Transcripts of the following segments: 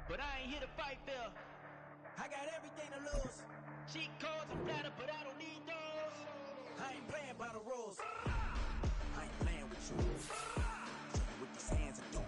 but I ain't here to fight fair. I got everything to lose. Cheat codes and flatter, but I don't need those. I ain't playing by the rules. I ain't playing with you. Show you what these hands are doing.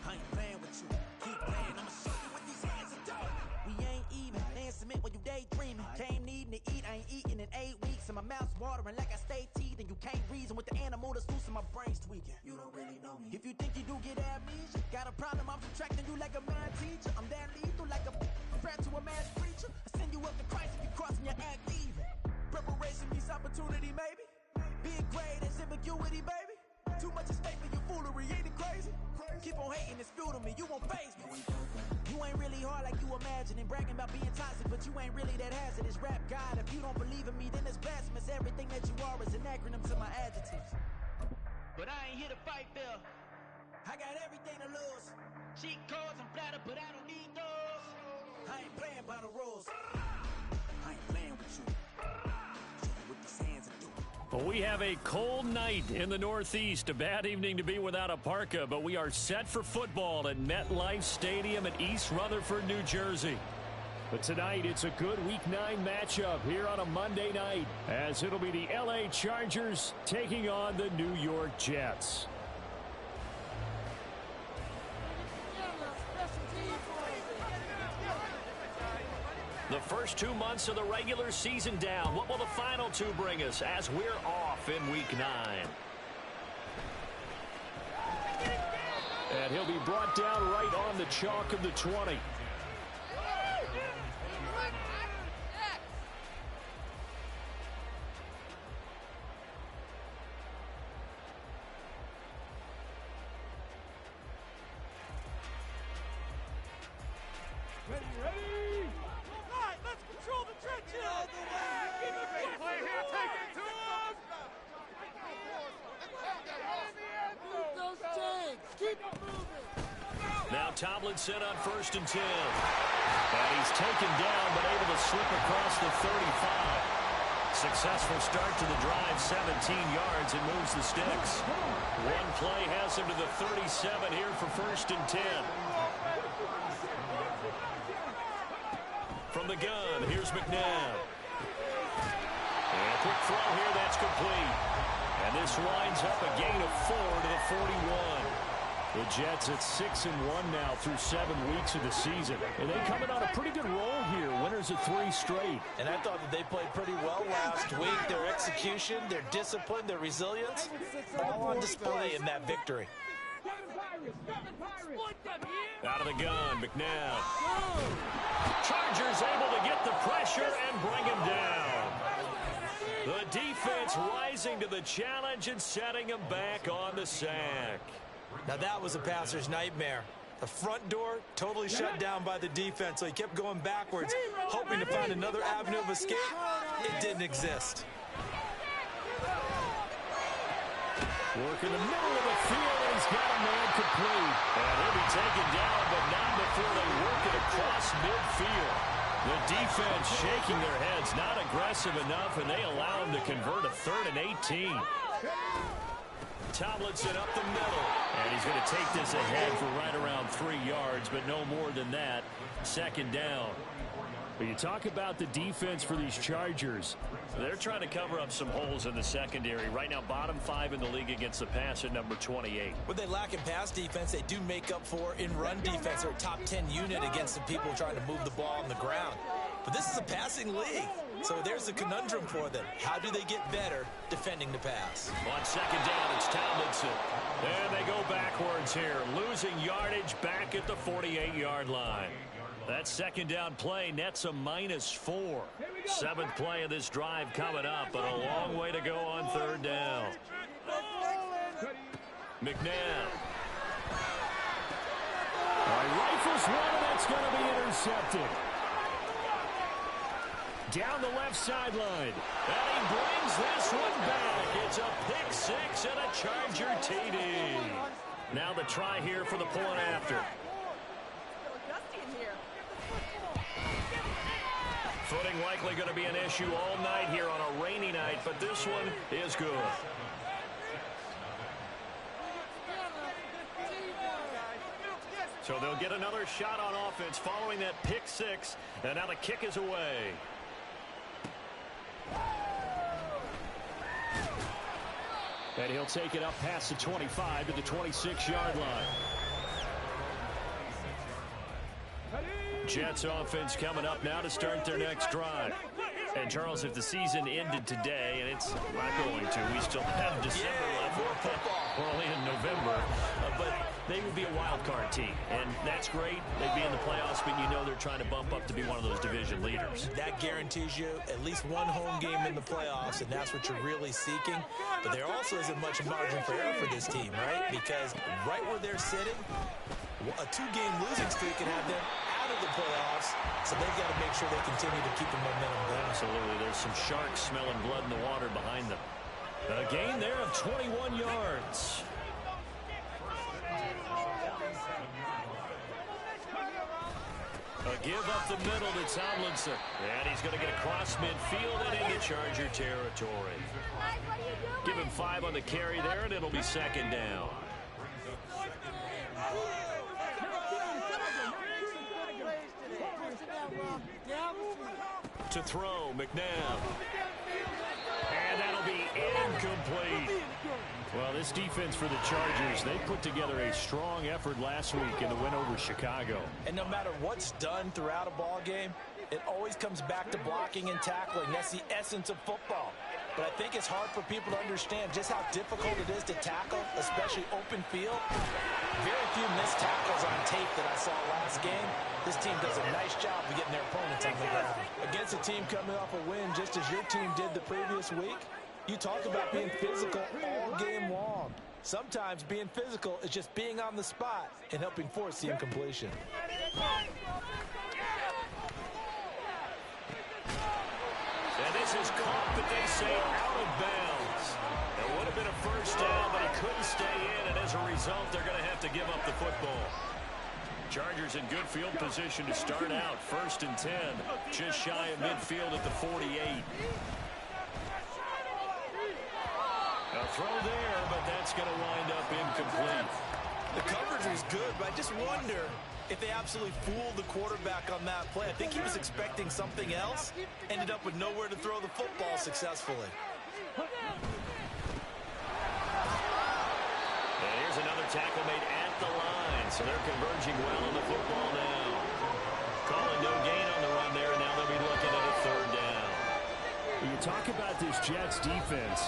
I ain't playing with you. Keep playing, I'ma show you what these hands are doing. We ain't even. They ain't submit when you daydreaming. Came needing to eat, I ain't eating in 8 weeks. And my mouth's watering like I stay teeth. And you can't reason with the animal that's loose and my brain's tweaking. You don't really know me. If you think you do get amnesia, got a problem, I'm subtracting you like a mad teacher. I'm that lethal like a friend to a mass preacher. I send you up to Christ if you crossing your act even. Preparation means opportunity, maybe. Big grade and ambiguity, baby. Too much at stake for your foolery, ain't it crazy? Keep on hating, it's fuel to me, you won't faze me. You ain't really hard like you imagine and bragging about being toxic, but you ain't really that hazardous. Rap God, if you don't believe in me, then it's blasphemous. Everything that you are is an acronym to my adjectives. But I ain't here to fight fair. I got everything to lose. Cheat codes and flatter, but I don't need those. I ain't playing by the rules. I ain't playing with you. Show you what these hands are doing. Well, we have a cold night in the Northeast. A bad evening to be without a parka, but we are set for football at MetLife Stadium in East Rutherford, New Jersey. But tonight, it's a good Week 9 matchup here on a Monday night, as it'll be the L.A. Chargers taking on the New York Jets. The first 2 months of the regular season down. What will the final two bring us as we're off in Week 9? And he'll be brought down right on the chalk of the 20. Now Tomlinson on 1st and 10. And he's taken down, but able to slip across the 35. Successful start to the drive, 17 yards, and moves the sticks. One play has him to the 37 here for 1st and 10. From the gun, here's McNabb. And a quick throw here, that's complete. And this winds up a gain of 4 to the 41. The Jets at 6-1 now through 7 weeks of the season. And they coming on a pretty good roll here. Winners of 3 straight. And I thought that they played pretty well last week. Their execution, their discipline, their resilience, all on display in that victory. Out of the gun, McNabb. Chargers able to get the pressure and bring him down. The defense rising to the challenge and setting him back on the sack. Now that was a passer's nightmare. The front door totally shut down by the defense, so he kept going backwards, hoping to find another avenue of escape. It didn't exist. Work in the middle of the field, and he's got a man complete. And he'll be taken down, but not before they work it across midfield. The defense shaking their heads, not aggressive enough, and they allow him to convert a 3rd and 18. Tomlinson up the middle, and he's going to take this ahead for right around 3 yards, but no more than that. 2nd down. But you talk about the defense for these Chargers. They're trying to cover up some holes in the secondary. Right now, bottom 5 in the league against the pass at number 28. What they lack in pass defense, they do make up for in run defense. They're a top 10 unit against the people trying to move the ball on the ground. But this is a passing league, so there's a conundrum for them. How do they get better defending the pass? On 2nd down, it's Tomlinson. And they go backwards here, losing yardage back at the 48-yard line. That 2nd down play nets a -4. 7th play of this drive coming up, but a long way to go on 3rd down. McNabb. Rifles one, and that's going to be intercepted. Down the left sideline. And he brings this one back. It's a pick 6 and a Charger TD. Now the try here for the point after. Footing likely going to be an issue all night here on a rainy night, but this one is good. So they'll get another shot on offense following that pick six. And now the kick is away. And he'll take it up past the 25 to the 26-yard line. Jets offense coming up now to start their next drive. And, Charles, if the season ended today, and it's not going to, we still have December left. We're only in November. But they would be a wild card team, and that's great. They'd be in the playoffs, but you know they're trying to bump up to be one of those division leaders. That guarantees you at least one home game in the playoffs, and that's what you're really seeking. But there also isn't much margin for error for this team, right? Because right where they're sitting, a two-game losing streak can have them out of the playoffs, so they've got to make sure they continue to keep the momentum going. Absolutely. There's some sharks smelling blood in the water behind them. A gain there of 21 yards. A give up the middle to Tomlinson. And he's going to get across midfield and into Charger territory. Give him 5 on the carry there, and it'll be second down. To throw, McNabb. And that'll be incomplete. Well, this defense for the Chargers, they put together a strong effort last week in the win over Chicago. And no matter what's done throughout a ball game, it always comes back to blocking and tackling. That's the essence of football. But I think it's hard for people to understand just how difficult it is to tackle, especially open field. Very few missed tackles on tape that I saw last game. This team does a nice job of getting their opponents on the ground. Against a team coming off a win just as your team did the previous week, you talk about being physical all game long. Sometimes being physical is just being on the spot and helping force the incompletion. And this is caught, but they say out of bounds. It would have been a first down, but he couldn't stay in, and as a result, they're going to have to give up the football. Chargers in good field position to start out. 1st and 10, just shy of midfield at the 48. A throw there, but that's going to wind up incomplete. The coverage was good, but I just wonder if they absolutely fooled the quarterback on that play. I think he was expecting something else, ended up with nowhere to throw the football successfully. And here's another tackle made at the line, so they're converging well on the football now. Calling no gain on the run there, and now they'll be looking at a 3rd down. When you talk about this Jets defense,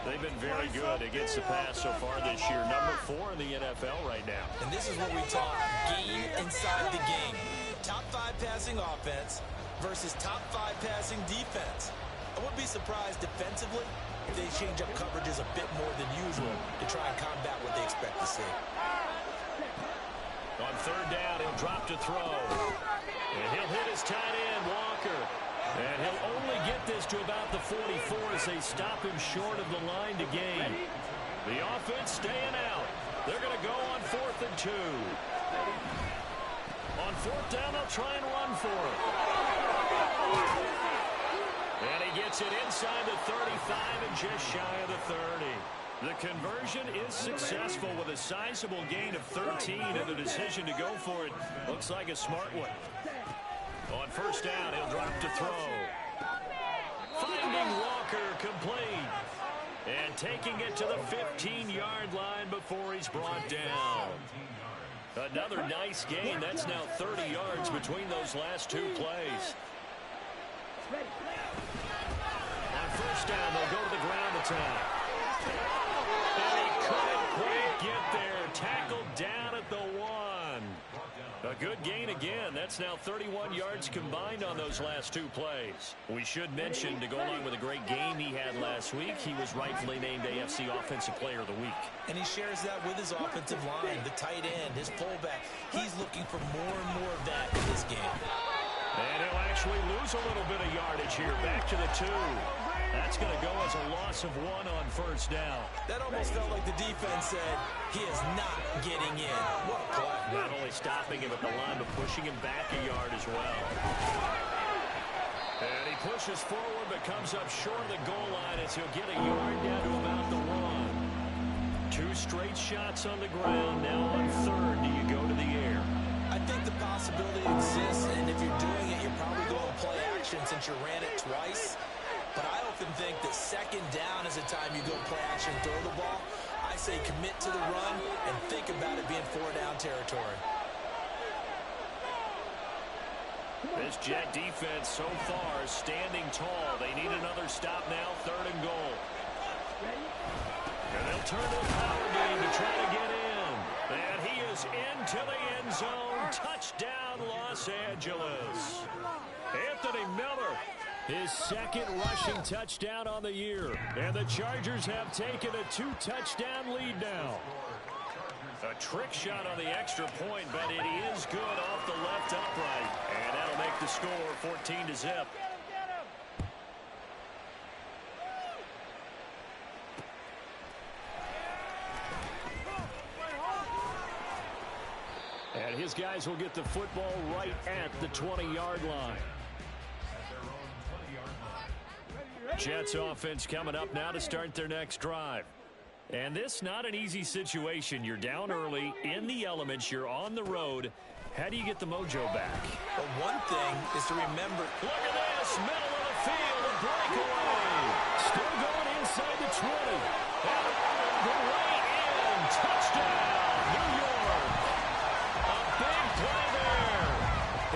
they've been very good against the pass so far this year. Number 4 in the NFL right now. And this is what we talk, game inside the game. Top 5 passing offense versus top 5 passing defense. I wouldn't be surprised defensively if they change up coverages a bit more than usual to try and combat what they expect to see. On 3rd down, he'll drop to throw. And he'll hit his tight end, Walker. And he'll only get this to about the 44 as they stop him short of the line to gain. The offense staying out. They're going to go on 4th and 2. On 4th down, they'll try and run for it. And he gets it inside the 35 and just shy of the 30. The conversion is successful with a sizable gain of 13, and the decision to go for it looks like a smart one. On 1st down, he'll drop to throw. Finding Walker complete. And taking it to the 15-yard line before he's brought down. Another nice gain. That's now 30 yards between those last 2 plays. On 1st down, they'll go to the ground attack. And he couldn't quite get there. Tackled down at the 1. A good gain again. That's now 31 yards combined on those last 2 plays. We should mention, to go along with a great game he had last week, he was rightfully named AFC Offensive Player of the Week. And he shares that with his offensive line, the tight end, his fullback. He's looking for more and more of that in this game. And he'll actually lose a little bit of yardage here. Back to the 2. That's going to go as a loss of 1 on 1st down. That almost felt like the defense said, he is not getting in. What a play. Not only stopping him at the line, but pushing him back a yard as well. And he pushes forward, but comes up short of the goal line as he'll get a yard down to about the 1. 2 straight shots on the ground. Now on 3rd, do you go to the air? possibility exists, and if you're doing it, you're probably going to play action since you ran it twice. But I often think that second down is the time you go play action and throw the ball. I say commit to the run and think about it being 4-down territory. This Jet defense so far is standing tall. They need another stop now, 3rd and goal. And they'll turn to the power game to try to get in. And he is into the end zone. Touchdown, Los Angeles. Anthony Miller, his 2nd rushing touchdown on the year. And the Chargers have taken a 2-touchdown lead now. A trick shot on the extra point, but it is good off the left upright. And that'll make the score 14-0. And his guys will get the football right at the 20-yard line. Jets offense coming up now to start their next drive. And this not an easy situation. You're down early, in the elements, you're on the road. How do you get the mojo back? Well, one thing is to remember. Look at this, middle of the field, a breakaway. Still going inside the 20. And the way in, touchdown, New York. A big play there.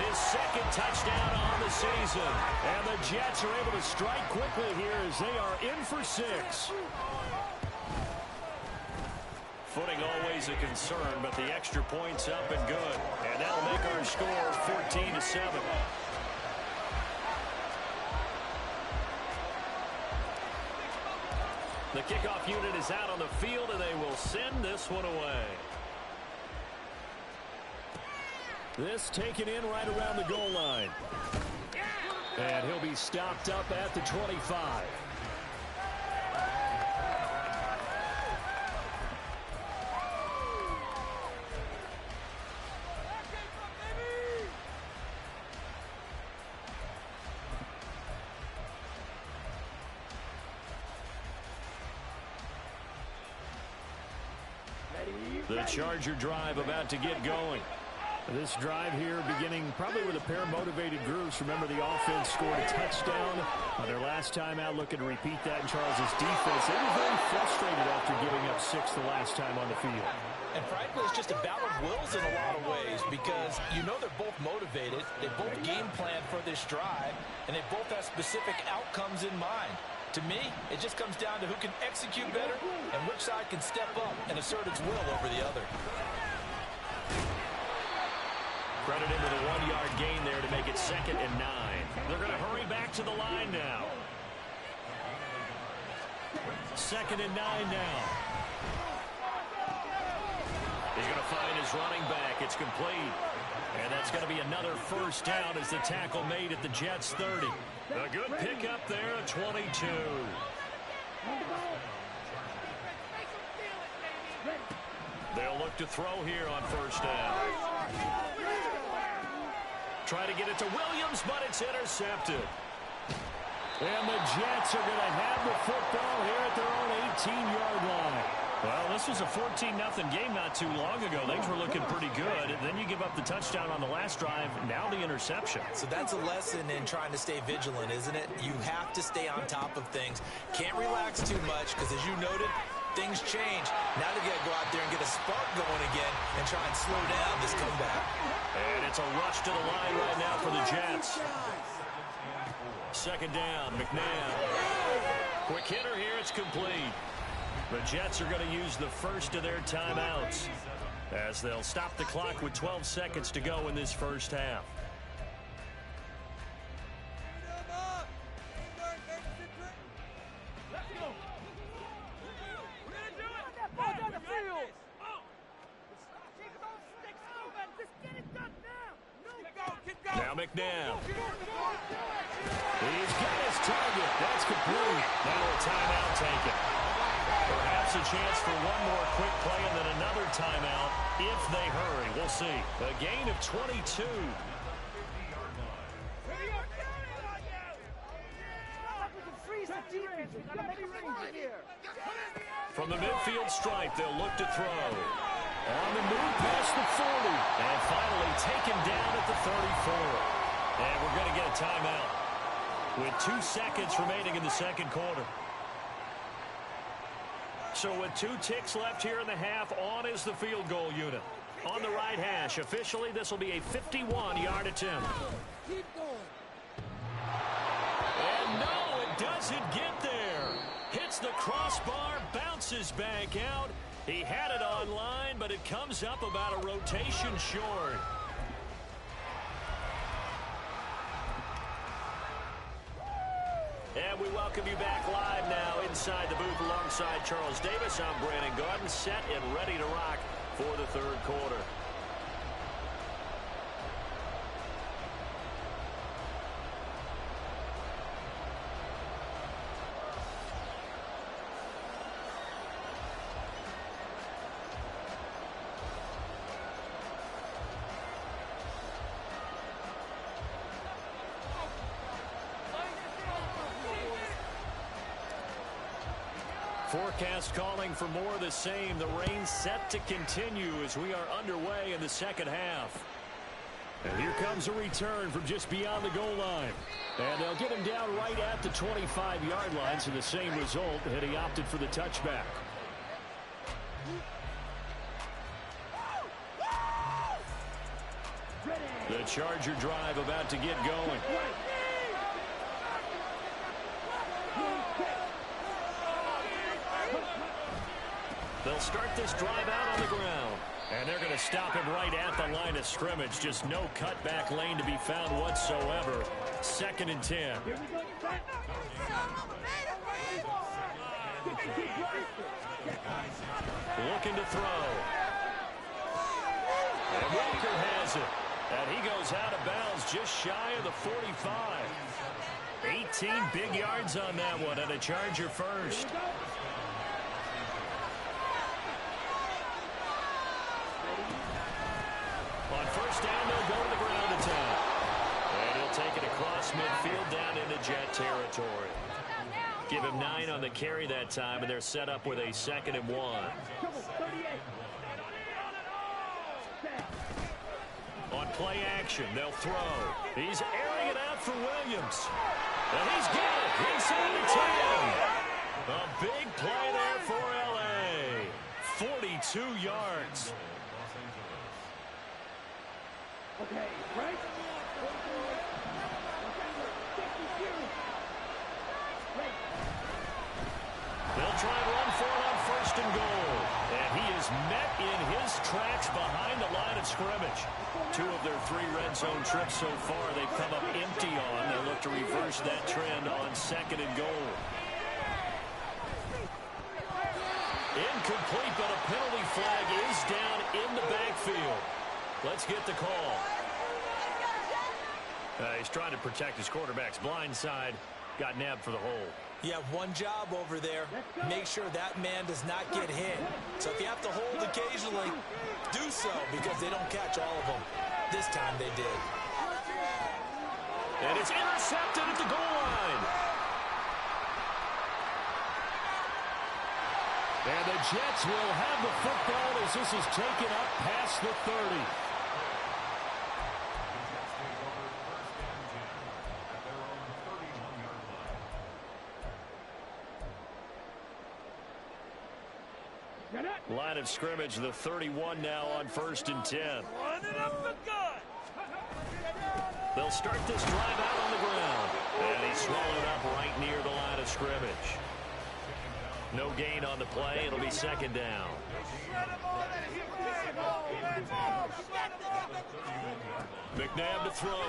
His 2nd touchdown on the season. And the Jets are able to strike quickly here as they are in for 6. Footing always a concern, but the extra point's up and good. And that'll make our score 14-7. The kickoff unit is out on the field, and they will send this one away. This taken in right around the goal line. And he'll be stopped up at the 25. The Charger drive about to get going. This drive here beginning probably with a pair of motivated groups. Remember, the offense scored a touchdown on their last time out. Looking to repeat that in Charles' defense. They were very frustrated after giving up 6 the last time on the field. And frankly, it's just a battle of wills in a lot of ways because you know they're both motivated. They both game plan for this drive, and they both have specific outcomes in mind. To me, it just comes down to who can execute better and which side can step up and assert its will over the other. Credit him with a 1-yard gain there to make it 2nd and 9. They're going to hurry back to the line now. 2nd and 9 now. He's going to find his running back. It's complete. And that's going to be another 1st down as the tackle made at the Jets' 30. A good pickup there at 22. They'll look to throw here on 1st down. Try to get it to Williams, but it's intercepted. And the Jets are going to have the football here at their own 18-yard line. Well, this was a 14-0 game not too long ago. Things were looking pretty good. And then you give up the touchdown on the last drive. Now the interception. So that's a lesson in trying to stay vigilant, isn't it? You have to stay on top of things. Can't relax too much because, as you noted, things change. Now they got to go out there and get a spark going again and try and slow down this comeback. And it's a rush to the line right now for the Jets. 2nd down, McNabb. Quick hitter here, it's complete. The Jets are going to use the first of their timeouts as they'll stop the clock with 12 seconds to go in this 1st half. Now McNabb. He's got his target. That's complete. Now a timeout taken. Perhaps a chance for one more quick play and then another timeout if they hurry. We'll see. A gain of 22. From the midfield stripe, they'll look to throw. On the move past the 40. And finally taken down at 34. And we're going to get a timeout with 2 seconds remaining in the second quarter. So with 2 ticks left here in the half, on is the field goal unit. On the right hash, officially, this will be a 51-yard attempt. Keep going. And no, it doesn't get there. Hits the crossbar, bounces back out. He had it on line, but it comes up about a rotation short. And we welcome you back live now inside the booth alongside Charles Davis. I'm Brandon Gaudin, set and ready to rock for the third quarter. Forecast calling for more of the same. The rain set to continue as we are underway in the second half. And here comes a return from just beyond the goal line. And they'll get him down right at the 25-yard line, so the same result, and he opted for the touchback. The Charger drive about to get going. They'll start this drive out on the ground. And they're going to stop him right at the line of scrimmage. Just no cutback lane to be found whatsoever. 2nd and 10. Looking to throw. And Walker has it. And he goes out of bounds just shy of the 45. 18 big yards on that one, and a Charger first. On first down, they'll go to the ground attack. And he'll take it across midfield down into Jet territory. Give him 9 on the carry that time, and they're set up with a 2nd and 1. On play action, they'll throw. He's airing it out for Williams. And he's got it inside the 10. A big play there for L.A. 42 yards. Okay, right? They'll try and run for it on 1st and goal. And he is met in his tracks behind the line of scrimmage. 2 of their 3 red zone trips so far they've come up empty on. They'll look to reverse that trend on 2nd and goal. Incomplete, but a penalty flag is down in the backfield. Let's get the call. He's trying to protect his quarterback's blind side. Got nabbed for the hole. You have one job over there. Make sure that man does not get hit. So if you have to hold occasionally, do so, because they don't catch all of them. This time they did. And it's intercepted at the goal line. And the Jets will have the football as this is taken up past the 30. Line of scrimmage, the 31 now on 1st and 10. They'll start this drive out on the ground. And he's swallowed up right near the line of scrimmage. No gain on the play. It'll be 2nd down. McNabb to throw.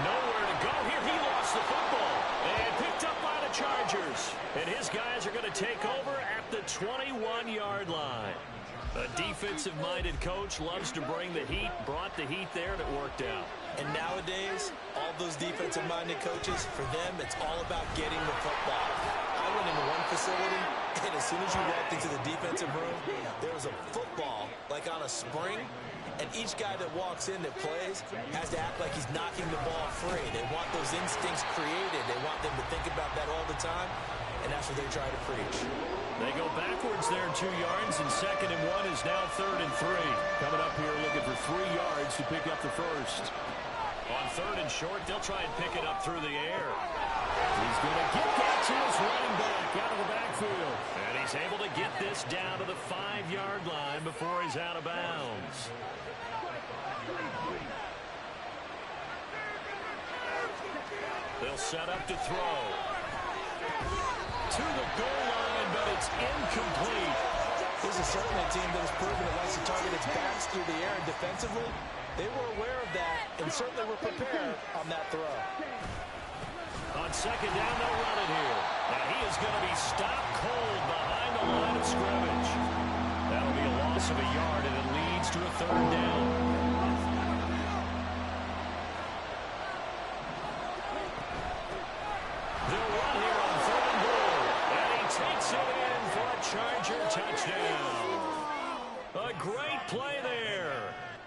Nowhere to go here. He lost the football. And picked up by the Chargers. And his guys are going to take over at the 21-yard line. A defensive-minded coach loves to bring the heat, brought the heat there, and it worked out. And nowadays, all those defensive-minded coaches, for them, it's all about getting the football. I went into one facility, and as soon as you walked into the defensive room, there was a football, like on a spring, and each guy that walks in that plays has to act like he's knocking the ball free. They want those instincts created. They want them to think about that all the time, and that's what they try to preach. They go backwards there 2 yards, and 2nd and 1 is now 3rd and 3. Coming up here looking for 3 yards to pick up the first. On 3rd and short, they'll try and pick it up through the air. He's going to get that to his running back out of the backfield. And he's able to get this down to the 5-yard line before he's out of bounds. They'll set up to throw. To the goal line, but it's incomplete. This is certainly a team that has proven it likes to target its backs through the air, and defensively, they were aware of that and certainly were prepared on that throw. On 2nd down, they'll run it here. Now he is going to be stopped cold behind the line of scrimmage. That'll be a loss of a yard, and it leads to a 3rd down. They'll run here on 3rd and goal. And he takes it in for a Charger touchdown. A great play there.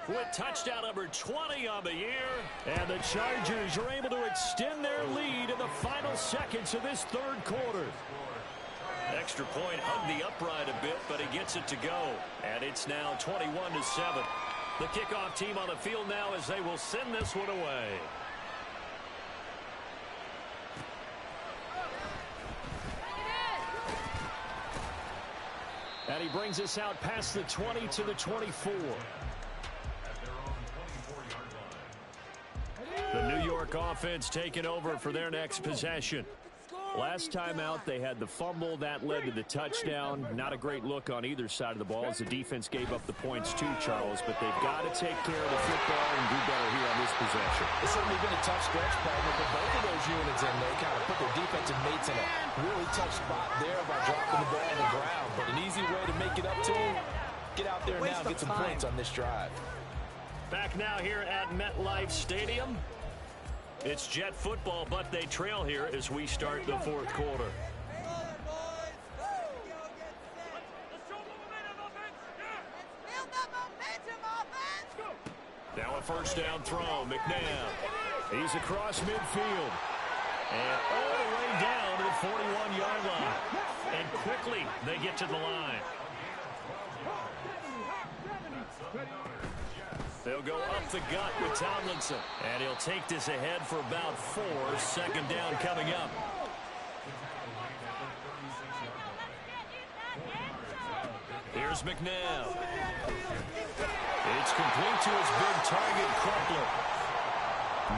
With touchdown number 20 on the year. And the Chargers are able to extend their lead in the final seconds of this 3rd quarter. Extra point hugged the upright a bit, but he gets it to go. And it's now 21-7. The kickoff team on the field now as they will send this one away. And he brings us out past the 20 to the 24. The New York offense taking over for their next possession. Last time out, they had the fumble. That led to the touchdown. Not a great look on either side of the ball as the defense gave up the points too, Charles. But they've got to take care of the football and do better here on this possession. It's certainly been a tough stretch, partner, for both of those units in there. Kind of put their defensive mates in a really tough spot there by dropping the ball on the ground. But an easy way to make it up to them, get out there now and get some points on this drive. Back now here at MetLife Stadium. It's Jet football, but they trail here as we start the 4th quarter. Now a 1st down throw, McNabb. He's across midfield. And all the way down to the 41-yard line. And quickly they get to the line. They'll go up the gut with Tomlinson. And he'll take this ahead for about 4. 2nd down coming up. Here's McNabb. It's complete to his big target, Crumpler.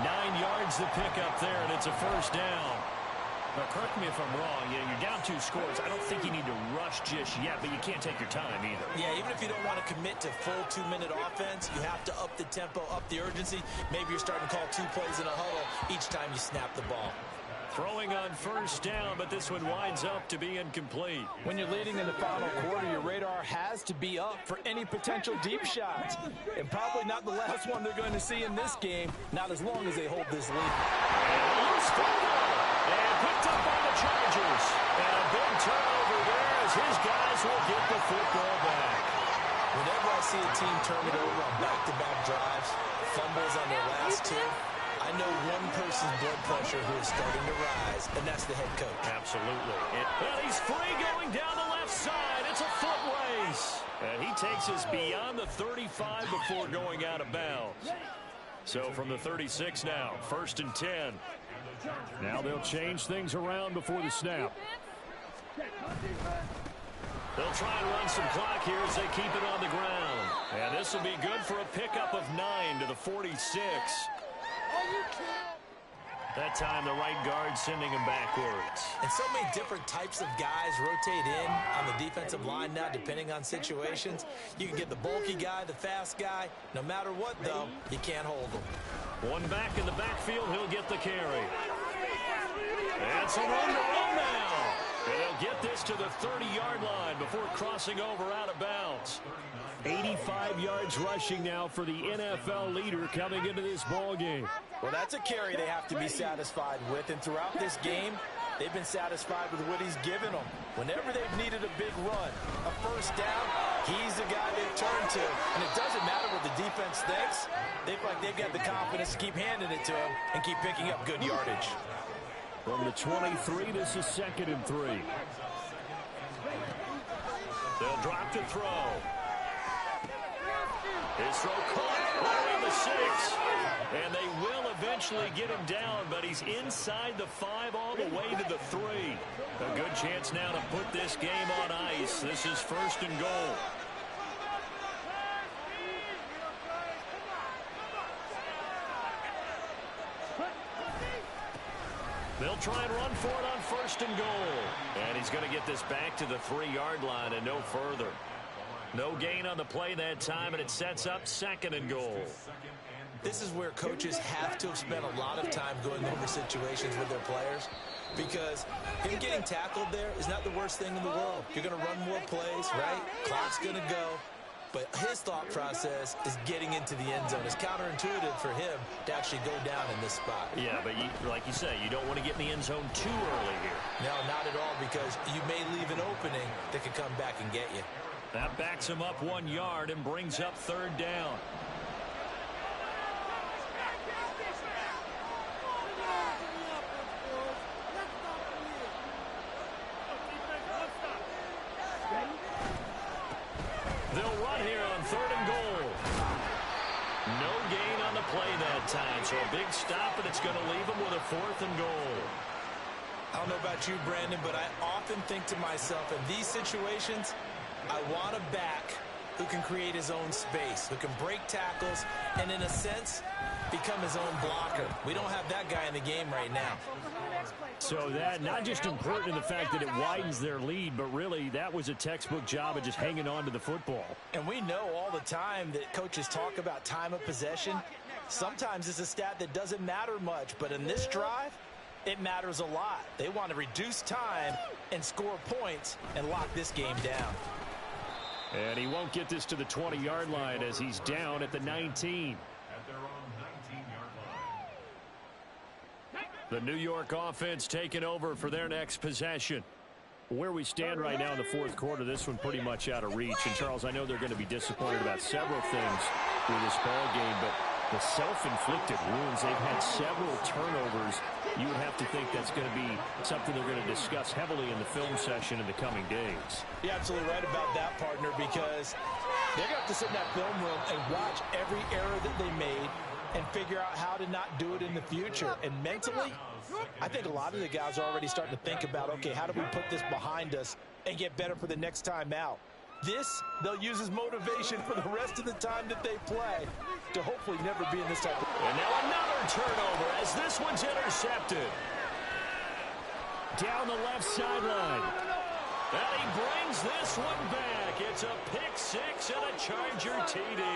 9 yards the pickup there, and it's a 1st down. Now, correct me if I'm wrong. You're down 2 scores. I don't think you need to rush just yet, but you can't take your time either. Yeah, even if you don't want to commit to full 2-minute offense, you have to up the tempo, up the urgency. Maybe you're starting to call 2 plays in a huddle each time you snap the ball. Throwing on 1st down, but this one winds up to be incomplete. When you're leading in the final quarter, your radar has to be up for any potential deep shots. And probably not the last one they're going to see in this game, not as long as they hold this lead. And picked up by the Chargers. And a big turnover there as his guys will get the football back. Whenever I see a team turn it over on back-to-back drives, fumbles on their last 2, I know one person's blood pressure who is starting to rise, and that's the head coach. Absolutely. And he's free going down the left side. It's a foot race. And he takes us beyond the 35 before going out of bounds. So from the 36 now, 1st and 10. Now they'll change things around before the snap. They'll try and run some clock here as they keep it on the ground. And this will be good for a pickup of 9 to the 46. That time the right guard sending him backwards. And so many different types of guys rotate in on the defensive line now depending on situations. You can get the bulky guy, the fast guy. No matter what, though, you can't hold them. One back in the backfield, he'll get the carry. And some room to run now. And he'll get this to the 30-yard line before crossing over out of bounds. 85 yards rushing now for the NFL leader coming into this ball game. Well, that's a carry they have to be satisfied with. And throughout this game, they've been satisfied with what he's given them. Whenever they've needed a big run, a 1st down, he's the guy they've turned to. And it doesn't matter what the defense thinks. They feel like they've got the confidence to keep handing it to him and keep picking up good yardage. From the 23, this is 2nd and 3. They'll drop to throw. His throw caught right in the 6. And they will eventually get him down, but he's inside the 5 all the way to the 3. A good chance now to put this game on ice. This is 1st and goal. They'll try and run for it on 1st and goal. And he's going to get this back to the 3-yard line and no further. No gain on the play that time, and it sets up 2nd and goal. This is where coaches have to have spent a lot of time going over situations with their players, because him getting tackled there is not the worst thing in the world. You're going to run more plays, right? Clock's going to go. But his thought process is getting into the end zone. It's counterintuitive for him to actually go down in this spot. Yeah, but like you say, you don't want to get in the end zone too early here. No, not at all, because you may leave an opening that could come back and get you. That backs him up 1 yard and brings up 3rd down. They'll run here on 3rd and goal. No gain on the play that time, so a big stop, and it's going to leave them with a 4th and goal. I don't know about you, Brandon, but I often think to myself, in these situations, I want a back who can create his own space, who can break tackles, and in a sense, become his own blocker. We don't have that guy in the game right now. So that not just important in the fact that it widens their lead, but really that was a textbook job of just hanging on to the football. And we know all the time that coaches talk about time of possession. Sometimes it's a stat that doesn't matter much, but in this drive, it matters a lot. They want to reduce time and score points and lock this game down. And he won't get this to the 20-yard line as he's down at the 19. The New York offense taking over for their next possession. Where we stand right now in the 4th quarter, this one pretty much out of reach. And, Charles, I know they're going to be disappointed about several things with this ball game, but the self-inflicted wounds, they've had several turnovers. You would have to think that's going to be something they're going to discuss heavily in the film session in the coming days. You're absolutely right about that, partner, because they're going to have to sit in that film room and watch every error that they made and figure out how to not do it in the future. And mentally, I think a lot of the guys are already starting to think about, okay, how do we put this behind us and get better for the next time out? This, they'll use as motivation for the rest of the time that they play to hopefully never be in this type of... And now another turnover as this one's intercepted. Down the left sideline. And he brings this one back. It's a pick 6 and a Charger TD.